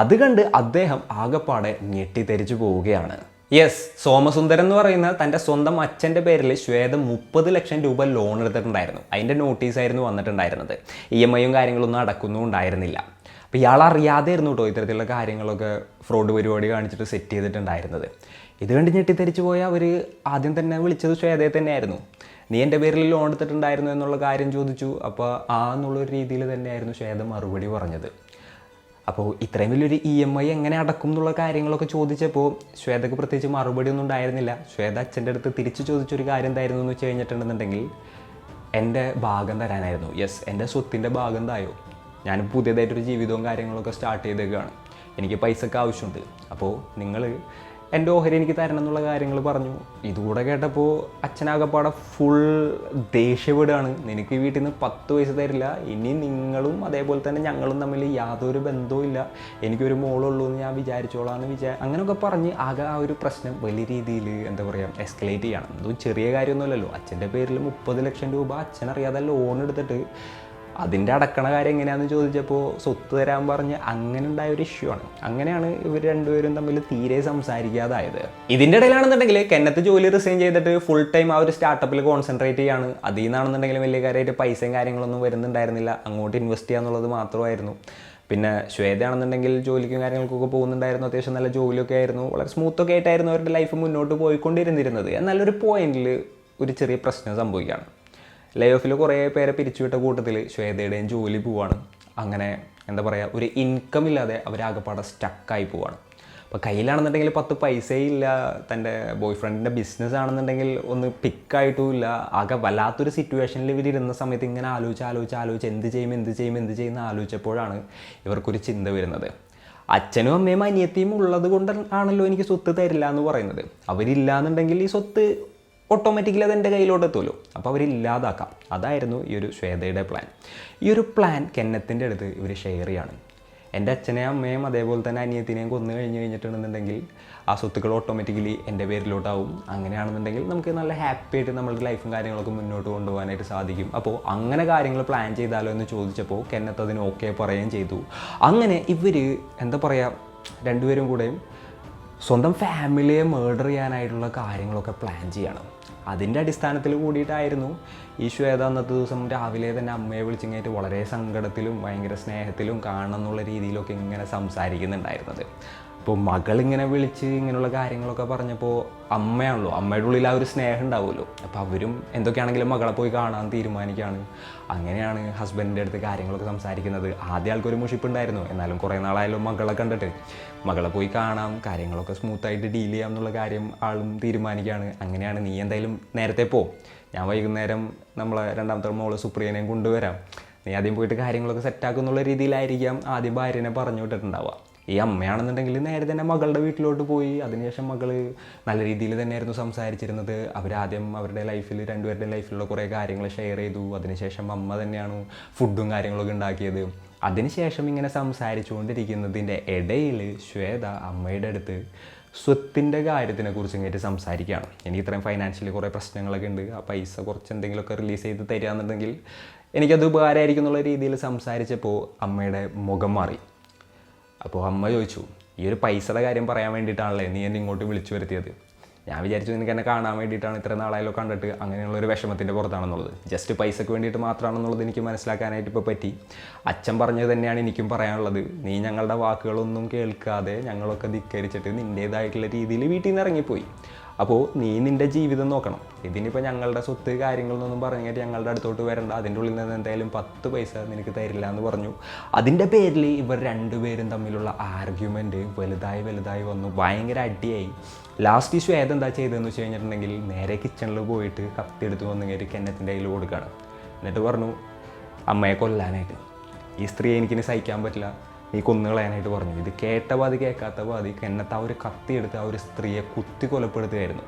അത് കണ്ട് അദ്ദേഹം ആകെപ്പാടെ ഞെട്ടിത്തെരിച്ചു പോവുകയാണ്. യെസ്, സോമസുന്ദരൻ എന്ന് പറയുന്ന തൻ്റെ സ്വന്തം അച്ഛൻ്റെ പേരിൽ ശ്വേത 30 ലക്ഷം രൂപ ലോൺ എടുത്തിട്ടുണ്ടായിരുന്നു. അതിൻ്റെ നോട്ടീസായിരുന്നു വന്നിട്ടുണ്ടായിരുന്നത്. EMI കാര്യങ്ങളൊന്നും അടക്കൊന്നും ഉണ്ടായിരുന്നില്ല. അപ്പോൾ ഇയാൾ അറിയാതെയായിരുന്നു കേട്ടോ ഇത്തരത്തിലുള്ള കാര്യങ്ങളൊക്കെ ഫ്രോഡ് പരിപാടി കാണിച്ചിട്ട് സെറ്റ് ചെയ്തിട്ടുണ്ടായിരുന്നത്. ഇത് കണ്ട് ഞെട്ടിത്തെരിച്ചു പോയ അവർ ആദ്യം തന്നെ വിളിച്ചത് ശ്വേതയെ തന്നെയായിരുന്നു. നീ എൻ്റെ പേരിൽ ലോൺ എടുത്തിട്ടുണ്ടായിരുന്നു എന്നുള്ള കാര്യം ചോദിച്ചു. അപ്പോൾ എന്നുള്ളൊരു രീതിയിൽ തന്നെയായിരുന്നു ശ്വേത മറുപടി പറഞ്ഞത്. അപ്പോൾ ഇത്രയും വലിയൊരു EMI എങ്ങനെ അടക്കും എന്നുള്ള കാര്യങ്ങളൊക്കെ ചോദിച്ചപ്പോൾ ശ്വേതക്ക് പ്രത്യേകിച്ച് മറുപടി ഒന്നും ഉണ്ടായിരുന്നില്ല. ശ്വേത അച്ഛൻ്റെ അടുത്ത് തിരിച്ചു ചോദിച്ചൊരു കാര്യം എന്തായിരുന്നു എന്ന് വെച്ച് കഴിഞ്ഞിട്ടുണ്ടെന്നുണ്ടെങ്കിൽ എൻ്റെ ഭാഗം തരാനായിരുന്നു. യെസ്, എൻ്റെ സ്വത്തിൻ്റെ ഭാഗം തായോ, ഞാൻ പുതിയതായിട്ടൊരു ജീവിതവും കാര്യങ്ങളൊക്കെ സ്റ്റാർട്ട് ചെയ്തേക്കാണ്, എനിക്ക് പൈസക്ക് ആവശ്യമുണ്ട്, അപ്പോൾ നിങ്ങൾ എൻ്റെ ഓഹരി എനിക്ക് തരണം എന്നുള്ള കാര്യങ്ങൾ പറഞ്ഞു. ഇതുകൂടെ കേട്ടപ്പോൾ അച്ഛനാകപ്പാടെ ഫുൾ ദേഷ്യപ്പെടുകയാണ്. നിനക്ക് ഈ വീട്ടിൽ നിന്ന് 10 പൈസ തരില്ല, ഇനി നിങ്ങളും അതേപോലെ തന്നെ ഞങ്ങളും തമ്മിൽ യാതൊരു ബന്ധവും ഇല്ല, എനിക്കൊരു മോളുള്ളൂ എന്ന് ഞാൻ വിചാരിച്ചോളാന്ന് അങ്ങനെയൊക്കെ പറഞ്ഞ് ആകെ ആ ഒരു പ്രശ്നം വലിയ രീതിയിൽ എന്താ പറയുക എസ്കലേറ്റ് ചെയ്യണം. ഇതും ചെറിയ കാര്യമൊന്നുമല്ലല്ലോ. അച്ഛൻ്റെ പേരിൽ 30 ലക്ഷം രൂപ അച്ഛനറിയാതെ ലോൺ എടുത്തിട്ട് അതിൻ്റെ അടക്കണ കാര്യം എങ്ങനെയാണെന്ന് ചോദിച്ചപ്പോൾ സ്വത്ത് തരാൻ പറഞ്ഞ് അങ്ങനെ ഉണ്ടായ ഒരു ഇഷ്യൂ ആണ്. അങ്ങനെയാണ് ഇവർ രണ്ടുപേരും തമ്മിൽ തീരെ സംസാരിക്കാതായത്. ഇതിൻ്റെ ഇടയിലാണെന്നുണ്ടെങ്കിൽ കെന്നത്ത് ജോലി റിസൈൻ ചെയ്തിട്ട് ഫുൾ ടൈം ആ ഒരു സ്റ്റാർട്ടപ്പിൽ കോൺസെൻട്രേറ്റ് ചെയ്യാണ്. അതിൽ നിന്നാണെന്നുണ്ടെങ്കിൽ വലിയ കാര്യമായിട്ട് പൈസയും കാര്യങ്ങളൊന്നും വരുന്നുണ്ടായിരുന്നില്ല. അങ്ങോട്ട് ഇൻവെസ്റ്റ് ചെയ്യുക എന്നുള്ളത് മാത്രമായിരുന്നു. പിന്നെ ശ്വേതയാണെന്നുണ്ടെങ്കിൽ ജോലിക്കും കാര്യങ്ങൾക്കൊക്കെ പോകുന്നുണ്ടായിരുന്നു. അത്യാവശ്യം നല്ല ജോലിയൊക്കെ ആയിരുന്നു. വളരെ സ്മൂത്തൊക്കെ ആയിട്ടായിരുന്നു അവരുടെ ലൈഫ് മുന്നോട്ട് പോയിക്കൊണ്ടിരുന്നിരുന്നത്. എന്നാലൊരു പോയിന്റിൽ ഒരു ചെറിയ പ്രശ്നം സംഭവിക്കുകയാണ്. ലേ ഓഫിൽ കുറേ പേരെ പിരിച്ചുവിട്ട കൂട്ടത്തിൽ ശ്വേതയുടെയും ജോലി പോവാണ്. അങ്ങനെ എന്താ പറയുക ഒരു ഇൻകം ഇല്ലാതെ അവരാകെപ്പാടെ സ്റ്റക്കായി പോവാണ്. അപ്പോൾ കയ്യിലാണെന്നുണ്ടെങ്കിൽ 10 പൈസയില്ല. തൻ്റെ ബോയ് ഫ്രണ്ടിൻ്റെ ബിസിനസ് ആണെന്നുണ്ടെങ്കിൽ ഒന്ന് പിക്കായിട്ടും ഇല്ല. ആകെ വല്ലാത്തൊരു സിറ്റുവേഷനിൽ ഇവരിരുന്ന സമയത്ത് ഇങ്ങനെ ആലോചിച്ച് എന്ത് ചെയ്യുമെന്ന് ആലോചിച്ചപ്പോഴാണ് ഇവർക്കൊരു ചിന്ത വരുന്നത്. അച്ഛനും അമ്മയും അനിയത്തിയും ഉള്ളത് കൊണ്ട് ആണല്ലോ എനിക്ക് സ്വത്ത് തരില്ല എന്ന് പറയുന്നത്. അവരില്ലാന്നുണ്ടെങ്കിൽ ഈ സ്വത്ത് ഓട്ടോമാറ്റിക്കലി അത് എൻ്റെ കയ്യിലോട്ട് എത്തുമല്ലോ. അപ്പോൾ അവരില്ലാതാക്കാം. അതായിരുന്നു ഈ ഒരു ശ്വേതയുടെ പ്ലാൻ. ഈ ഒരു പ്ലാൻ കെന്നത്തിൻ്റെ അടുത്ത് ഇവർ ഷെയർ ചെയ്യാണ്. എൻ്റെ അച്ഛനെയും അമ്മയും അതേപോലെ തന്നെ അനിയത്തിനെയും കൊന്നു കഴിഞ്ഞിട്ടുണ്ടെന്നുണ്ടെങ്കിൽ ആ സ്വത്തുക്കൾ ഓട്ടോമാറ്റിക്കലി എൻ്റെ പേരിലോട്ടാവും. അങ്ങനെയാണെന്നുണ്ടെങ്കിൽ നമുക്ക് നല്ല ഹാപ്പി ആയിട്ട് നമ്മളുടെ ലൈഫും കാര്യങ്ങളൊക്കെ മുന്നോട്ട് കൊണ്ടുപോകാനായിട്ട് സാധിക്കും. അപ്പോൾ അങ്ങനെ കാര്യങ്ങൾ പ്ലാൻ ചെയ്താലോ എന്ന് ചോദിച്ചപ്പോൾ കെന്നത്ത് അതിന് ഓക്കെ പറയുകയും ചെയ്തു. അങ്ങനെ ഇവർ എന്താ പറയുക രണ്ടുപേരും കൂടെയും സ്വന്തം ഫാമിലിയെ മേർഡർ ചെയ്യാനായിട്ടുള്ള കാര്യങ്ങളൊക്കെ പ്ലാൻ ചെയ്യണം. അതിൻ്റെ അടിസ്ഥാനത്തിൽ കൂടിയിട്ടായിരുന്നു ഈ ശ്വേത അന്നത്തെ ദിവസം രാവിലെ തന്നെ അമ്മയെ വിളിച്ചിങ്ങായിട്ട് വളരെ സങ്കടത്തിലും ഭയങ്കര സ്നേഹത്തിലും കാണണം എന്നുള്ള രീതിയിലൊക്കെ ഇങ്ങനെ സംസാരിക്കുന്നുണ്ടായിരുന്നത്. അപ്പോൾ മകളിങ്ങനെ വിളിച്ച് ഇങ്ങനെയുള്ള കാര്യങ്ങളൊക്കെ പറഞ്ഞപ്പോൾ അമ്മയാണല്ലോ, അമ്മയുടെ ഉള്ളിൽ ആ ഒരു സ്നേഹം ഉണ്ടാവുമല്ലോ. അപ്പോൾ അവരും എന്തൊക്കെയാണെങ്കിലും മകളെ പോയി കാണാൻ തീരുമാനിക്കുകയാണ്. അങ്ങനെയാണ് ഹസ്ബൻഡിൻ്റെ അടുത്ത് കാര്യങ്ങളൊക്കെ സംസാരിക്കുന്നത്. ആദ്യ ആൾക്കൊരു മുഷിപ്പുണ്ടായിരുന്നു. എന്നാലും കുറേ നാളായാലും മകളെ കണ്ടിട്ട് മകളെ പോയി കാണാം, കാര്യങ്ങളൊക്കെ സ്മൂത്തായിട്ട് ഡീൽ ചെയ്യാം എന്നുള്ള കാര്യം ആളും തീരുമാനിക്കുകയാണ്. അങ്ങനെയാണ് നീ എന്തായാലും നേരത്തെ പോ, ഞാൻ വൈകുന്നേരം നമ്മളെ രണ്ടാമത്തെ മോള് സുപ്രിയനെയും കൊണ്ടുവരാം, നീ ആദ്യം പോയിട്ട് കാര്യങ്ങളൊക്കെ സെറ്റാക്കുന്നുള്ള രീതിയിലായിരിക്കാം ആദ്യം ഭാര്യനെ പറഞ്ഞു വിട്ടിട്ടുണ്ടാവുക. ഈ അമ്മയാണെന്നുണ്ടെങ്കിൽ നേരെ തന്നെ മകളുടെ വീട്ടിലോട്ട് പോയി. അതിനുശേഷം മകൾ നല്ല രീതിയിൽ തന്നെയായിരുന്നു സംസാരിച്ചിരുന്നത്. അവരാദ്യം അവരുടെ ലൈഫിൽ രണ്ടുപേരുടെ ലൈഫിലുള്ള കുറേ കാര്യങ്ങൾ ഷെയർ ചെയ്തു. അതിനുശേഷം അമ്മ തന്നെയാണ് ഫുഡും കാര്യങ്ങളൊക്കെ ഉണ്ടാക്കിയത്. അതിനുശേഷം ഇങ്ങനെ സംസാരിച്ചുകൊണ്ടിരിക്കുന്നതിൻ്റെ ഇടയിൽ ശ്വേത അമ്മയുടെ അടുത്ത് സ്വത്തിൻ്റെ കാര്യത്തിനെ കുറിച്ച് ഇങ്ങോട്ട് സംസാരിക്കുകയാണ്. എനിക്ക് ഇത്രയും ഫൈനാൻഷ്യലി കുറേ പ്രശ്നങ്ങളൊക്കെ ഉണ്ട്, ആ പൈസ കുറച്ച് എന്തെങ്കിലുമൊക്കെ റിലീസ് ചെയ്ത് തരികയാണെന്നുണ്ടെങ്കിൽ എനിക്കത് ഉപകാരമായിരിക്കും എന്നുള്ള രീതിയിൽ സംസാരിച്ചപ്പോൾ അമ്മയുടെ മുഖം മാറി. അപ്പോൾ അമ്മ ചോദിച്ചു, ഈ ഒരു പൈസയുടെ കാര്യം പറയാൻ വേണ്ടിയിട്ടാണല്ലേ നീ എന്നെ ഇങ്ങോട്ട് വിളിച്ചു വരുത്തിയത്? ഞാൻ വിചാരിച്ചു നിനക്ക് എന്നെ കാണാൻ വേണ്ടിയിട്ടാണ്, ഇത്ര നാളായാലോ കണ്ടിട്ട് അങ്ങനെയുള്ളൊരു വിഷമത്തിൻ്റെ പുറത്താണെന്നുള്ളത്. ജസ്റ്റ് പൈസയ്ക്ക് വേണ്ടിയിട്ട് മാത്രമാണെന്നുള്ളത് എനിക്ക് മനസ്സിലാക്കാനായിട്ട് ഇപ്പോൾ പറ്റി. അച്ഛൻ പറഞ്ഞത് തന്നെയാണ് എനിക്കും പറയാനുള്ളത്. നീ ഞങ്ങളുടെ വാക്കുകളൊന്നും കേൾക്കാതെ ഞങ്ങളൊക്കെ ധിക്കരിച്ചിട്ട് നിൻ്റേതായിട്ടുള്ള രീതിയിൽ വീട്ടിൽ നിന്ന് ഇറങ്ങിപ്പോയി. അപ്പോൾ നീ നിൻ്റെ ജീവിതം നോക്കണം. ഇതിനിപ്പോൾ ഞങ്ങളുടെ സ്വത്ത് കാര്യങ്ങളൊന്നും പറഞ്ഞിട്ട് ഞങ്ങളുടെ അടുത്തോട്ട് വരണ്ട, അതിൻ്റെ ഉള്ളിൽ നിന്ന് എന്തായാലും 10 പൈസ നിനക്ക് തരില്ല എന്ന് പറഞ്ഞു. അതിൻ്റെ പേരിൽ ഇവർ രണ്ടുപേരും തമ്മിലുള്ള ആർഗ്യുമെൻറ്റ് വലുതായി വന്നു. ഭയങ്കര അടിയായി. ലാസ്റ്റ് ശ്വേത എന്താ ചെയ്തതെന്ന് വെച്ച് കഴിഞ്ഞിട്ടുണ്ടെങ്കിൽ നേരെ കിച്ചണിൽ പോയിട്ട് കത്തിയെടുത്ത് വന്നിട്ട് കെന്നത്തിൻ്റെ കയ്യിൽ കൊടുക്കുകയാണ്. എന്നിട്ട് പറഞ്ഞു, അമ്മയെ കൊല്ലാനായിട്ട്, ഈ സ്ത്രീയെ എനിക്കിനി സഹിക്കാൻ പറ്റില്ല, നീ കൊന്നുകളയാനായിട്ട് പറഞ്ഞു. ഇത് കേട്ട പാതി കേൾക്കാത്ത പാതി കെന്നത്ത് ആ ഒരു കത്തിയെടുത്ത് ആ ഒരു സ്ത്രീയെ കുത്തി കൊലപ്പെടുത്തുകയായിരുന്നു.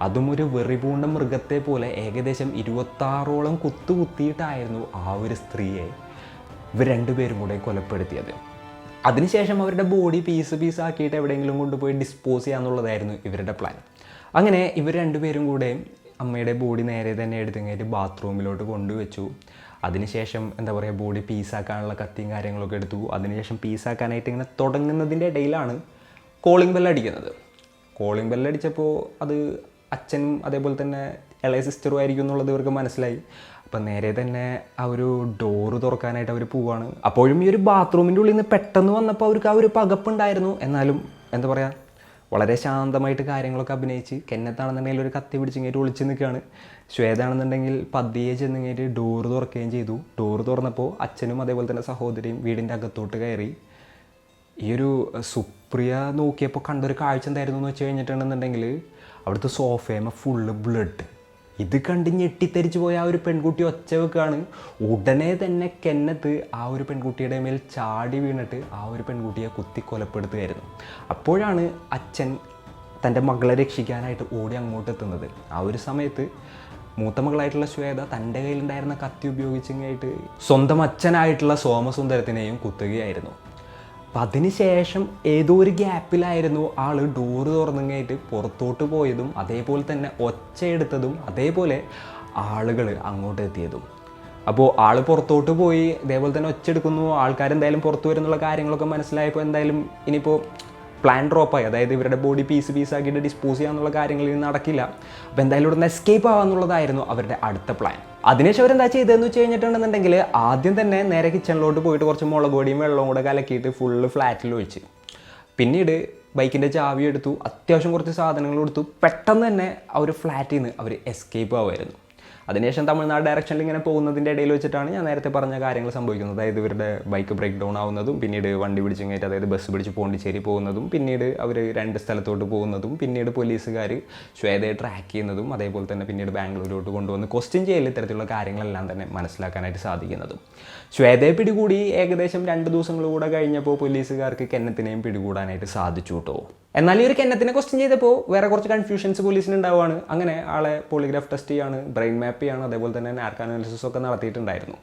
അതും ഒരു വെറിപൂണ്ട മൃഗത്തെ പോലെ ഏകദേശം 26ഓളം കുത്തിയിട്ടായിരുന്നു ആ ഒരു സ്ത്രീയെ ഇവർ രണ്ടുപേരും കൂടെ കൊലപ്പെടുത്തിയത്. അതിനുശേഷം അവരുടെ ബോഡി പീസ് ആക്കിയിട്ട് എവിടെയെങ്കിലും കൊണ്ടുപോയി ഡിസ്പോസ് ചെയ്യാന്നുള്ളതായിരുന്നു ഇവരുടെ പ്ലാൻ. അങ്ങനെ ഇവർ രണ്ടുപേരും കൂടെ അമ്മയുടെ ബോഡി നേരെ തന്നെ എടുത്തിങ്ങായിട്ട് ബാത്റൂമിലോട്ട് കൊണ്ടുവച്ചു. അതിനുശേഷം എന്താ പറയുക, ബോഡി പീസാക്കാനുള്ള കത്തിയും കാര്യങ്ങളൊക്കെ എടുത്തു. അതിനുശേഷം പീസാക്കാനായിട്ട് ഇങ്ങനെ തുടങ്ങുന്നതിൻ്റെ ഇടയിലാണ് കോളിംഗ് ബെല്ലടിക്കുന്നത്. കോളിംഗ് ബെല്ലടിച്ചപ്പോൾ അത് അച്ഛനും അതേപോലെ തന്നെ ഇളയ സിസ്റ്ററും ആയിരിക്കും എന്നുള്ളത് ഇവർക്ക് മനസ്സിലായി. അപ്പം നേരെ തന്നെ ആ ഒരു ഡോറ് തുറക്കാനായിട്ട് അവർ പോവാണ്. അപ്പോഴും ഈ ഒരു ബാത്റൂമിൻ്റെ ഉള്ളിൽ നിന്ന് പെട്ടെന്ന് വന്നപ്പോൾ അവർക്ക് ആ ഒരു പകപ്പുണ്ടായിരുന്നു. എന്നാലും എന്താ പറയുക, വളരെ ശാന്തമായിട്ട് കാര്യങ്ങളൊക്കെ അഭിനയിച്ച് കെന്നത്താണെന്നുണ്ടെങ്കിൽ ഒരു കത്തി പിടിച്ചിങ്ങേറ്റ് ഒളിച്ച് നിൽക്കുകയാണ്. ശ്വേതാണെന്നുണ്ടെങ്കിൽ പതിയെ ചെന്നിങ്ങേറ്റ് ഡോറ് തുറക്കുകയും ചെയ്തു. ഡോറ് തുറന്നപ്പോൾ അച്ഛനും അതേപോലെ തന്നെ സഹോദരിയും വീടിൻ്റെ അകത്തോട്ട് കയറി. ഈ ഒരു സുപ്രിയ നോക്കിയപ്പോൾ കണ്ടൊരു കാഴ്ച എന്തായിരുന്നു എന്ന് വെച്ച് കഴിഞ്ഞിട്ടുണ്ടെന്നുണ്ടെങ്കിൽ അവിടുത്തെ സോഫേമ ഫുള്ള് ബ്ലഡ്. ഇത് കണ്ട് ഞെട്ടിത്തെരിച്ച് പോയ ആ ഒരു പെൺകുട്ടി ഒച്ച വെക്കുകയാണ്. ഉടനെ തന്നെ കെന്നത്ത് ആ ഒരു പെൺകുട്ടിയുടെ മേൽ ചാടി വീണിട്ട് ആ ഒരു പെൺകുട്ടിയെ കുത്തി കൊലപ്പെടുത്തുകയായിരുന്നു. അപ്പോഴാണ് അച്ഛൻ തൻ്റെ മകളെ രക്ഷിക്കാനായിട്ട് ഓടി അങ്ങോട്ട് എത്തുന്നത്. ആ ഒരു സമയത്ത് മൂത്ത മകളായിട്ടുള്ള ശ്വേത തൻ്റെ കയ്യിലുണ്ടായിരുന്ന കത്തി ഉപയോഗിച്ചിങ്ങായിട്ട് സ്വന്തം അച്ഛനായിട്ടുള്ള സോമസുന്ദരത്തിനെയും കുത്തുകയായിരുന്നു. അപ്പം അതിനുശേഷം ഏതോ ഒരു ഗ്യാപ്പിലായിരുന്നു ആൾ ഡോറ് തുറന്നിങ്ങായിട്ട് പുറത്തോട്ട് പോയതും അതേപോലെ തന്നെ ഒച്ചയെടുത്തതും അതേപോലെ ആളുകൾ അങ്ങോട്ട് എത്തിയതും. അപ്പോൾ ആൾ പുറത്തോട്ട് പോയി ഇതേപോലെ തന്നെ ഒച്ചയെടുക്കുന്നു, ആൾക്കാരെന്തായാലും പുറത്തു വരുന്നുള്ള കാര്യങ്ങളൊക്കെ മനസ്സിലായപ്പോൾ എന്തായാലും ഇനിയിപ്പോൾ പ്ലാൻ ഡ്രോപ്പായി. അതായത് ഇവരുടെ ബോഡി പീസാക്കിയിട്ട് ഡിസ്പോസ് ചെയ്യാന്നുള്ള കാര്യങ്ങൾ ഇനി നടക്കില്ല. അപ്പോൾ എന്തായാലും ഇവിടെ നിന്ന് എസ്കേപ്പ് ആവാന്നുള്ളതായിരുന്നു അവരുടെ അടുത്ത പ്ലാൻ. അതിനുശേഷം അവരെന്താ ചെയ്തതെന്ന് വെച്ച് കഴിഞ്ഞിട്ടുണ്ടെന്നുണ്ടെങ്കിൽ ആദ്യം തന്നെ നേരെ കിച്ചണിലോട്ട് പോയിട്ട് കുറച്ച് മുളക് പൊടിയും വെള്ളവും കൂടെ കലക്കിയിട്ട് ഫുള്ള് ഫ്ലാറ്റിൽ ഒഴിച്ച്, പിന്നീട് ബൈക്കിൻ്റെ ചാവി എടുത്തു, അത്യാവശ്യം കുറച്ച് സാധനങ്ങൾ എടുത്തു. പെട്ടെന്ന് തന്നെ ആ ഒരു ഫ്ലാറ്റിൽ നിന്ന് അവർ എസ്കേപ്പ് ആവുമായിരുന്നു. അതിനുശേഷം തമിഴ്നാട് ഡയറക്ഷനിൽ ഇങ്ങനെ പോകുന്നതിൻ്റെ ഇടയിൽ വെച്ചിട്ടാണ് ഞാൻ നേരത്തെ പറഞ്ഞ കാര്യങ്ങൾ സംഭവിക്കുന്നത്. അതായത് ഇവരുടെ ബൈക്ക് ബ്രേക്ക് ഡൗൺ ആവുന്നതും പിന്നീട് വണ്ടി പിടിച്ച് കയറ്റി അതായത് ബസ് പിടിച്ച് പോണ്ടിച്ചേരി പോകുന്നതും പിന്നീട് അവർ 2 സ്ഥലത്തോട്ട് പോകുന്നതും പിന്നീട് പോലീസുകാർ ശ്വേതയെ ട്രാക്ക് ചെയ്യുന്നതും അതേപോലെ തന്നെ പിന്നീട് ബാംഗ്ലൂരിലോട്ട് കൊണ്ടുവന്ന് ക്വസ്റ്റ്യൻ ചെയ്യൽ ഇത്തരത്തിലുള്ള കാര്യങ്ങളെല്ലാം തന്നെ മനസ്സിലാക്കാനായിട്ട് സാധിക്കുന്നതും. ശ്വേതയെ പിടികൂടി ഏകദേശം 2 ദിവസങ്ങൾ കൂടെ കഴിഞ്ഞപ്പോൾ പോലീസുകാർക്ക് കെന്നത്തിനെയും പിടികൂടാനായിട്ട് സാധിച്ചു കേട്ടോ. എന്നാൽ ഈ ഒരു കെന്നത്തിനെ ക്വസ്റ്റ്യൻ ചെയ്തപ്പോൾ വേറെ കുറച്ച് കൺഫ്യൂഷൻസ് പോലീസിന് ഉണ്ടാവുകയാണ്. അങ്ങനെ ആളെ പോളിഗ്രാഫ് ടെസ്റ്റ് ചെയ്യാണ്, ബ്രെയിൻ മാപ്പ് ചെയ്യാണ്, അതേപോലെ തന്നെ നാർക്ക് അനാലിസിസ് ഒക്കെ നടത്തിയിട്ടുണ്ടായിരുന്നു.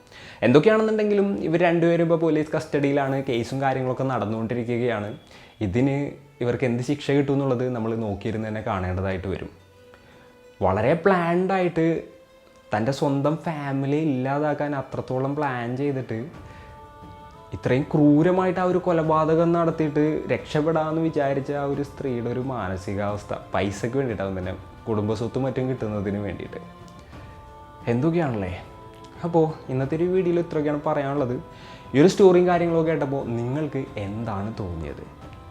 എന്തൊക്കെയാണെന്നുണ്ടെങ്കിലും ഇവർ രണ്ടുപേരും ഇപ്പോൾ പോലീസ് കസ്റ്റഡിയിലാണ്, കേസും കാര്യങ്ങളൊക്കെ നടന്നുകൊണ്ടിരിക്കുകയാണ്. ഇതിന് ഇവർക്ക് എന്ത് ശിക്ഷ കിട്ടും എന്നുള്ളത് നമ്മൾ നോക്കിയിരുന്ന് തന്നെ കാണേണ്ടതായിട്ട് വരും. വളരെ പ്ലാൻഡായിട്ട് തൻ്റെ സ്വന്തം ഫാമിലി ഇല്ലാതാക്കാൻ അത്രത്തോളം പ്ലാൻ ചെയ്തിട്ട് ഇത്രയും ക്രൂരമായിട്ട് ആ ഒരു കൊലപാതകം നടത്തിയിട്ട് രക്ഷപ്പെടാമെന്ന് വിചാരിച്ച ആ ഒരു സ്ത്രീയുടെ ഒരു മാനസികാവസ്ഥ, പൈസയ്ക്ക് വേണ്ടിയിട്ടാവും തന്നെ, കുടുംബസ്വത്തും മറ്റും കിട്ടുന്നതിന് വേണ്ടിയിട്ട്. എന്തൊക്കെയാണല്ലേ. അപ്പോൾ ഇന്നത്തെ ഒരു വീഡിയോയിൽ ഇത്രയൊക്കെയാണ് പറയാനുള്ളത്. ഈ ഒരു സ്റ്റോറിയും കാര്യങ്ങളൊക്കെ കേട്ടപ്പോൾ നിങ്ങൾക്ക് എന്താണ് തോന്നിയത്,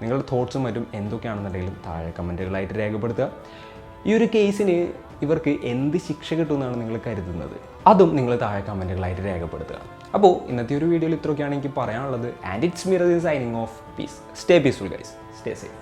നിങ്ങളുടെ തോട്ട്സും മറ്റും എന്തൊക്കെയാണെന്നുണ്ടെങ്കിലും താഴെ കമൻറ്റുകളായിട്ട് രേഖപ്പെടുത്തുക. ഈ ഒരു കേസിന് ഇവർക്ക് എന്ത് ശിക്ഷ കിട്ടുമെന്നാണ് നിങ്ങൾ കരുതുന്നത്, അതും നിങ്ങൾ താഴെ കമൻറ്റുകളായിട്ട് രേഖപ്പെടുത്തുക. അപ്പോൾ ഇന്നത്തെ ഒരു വീഡിയോയിൽ ഇത്രയൊക്കെയാണ് എനിക്ക് പറയാനുള്ളത്. And it's me Razeen signing off. Peace. Stay peaceful guys. Stay safe.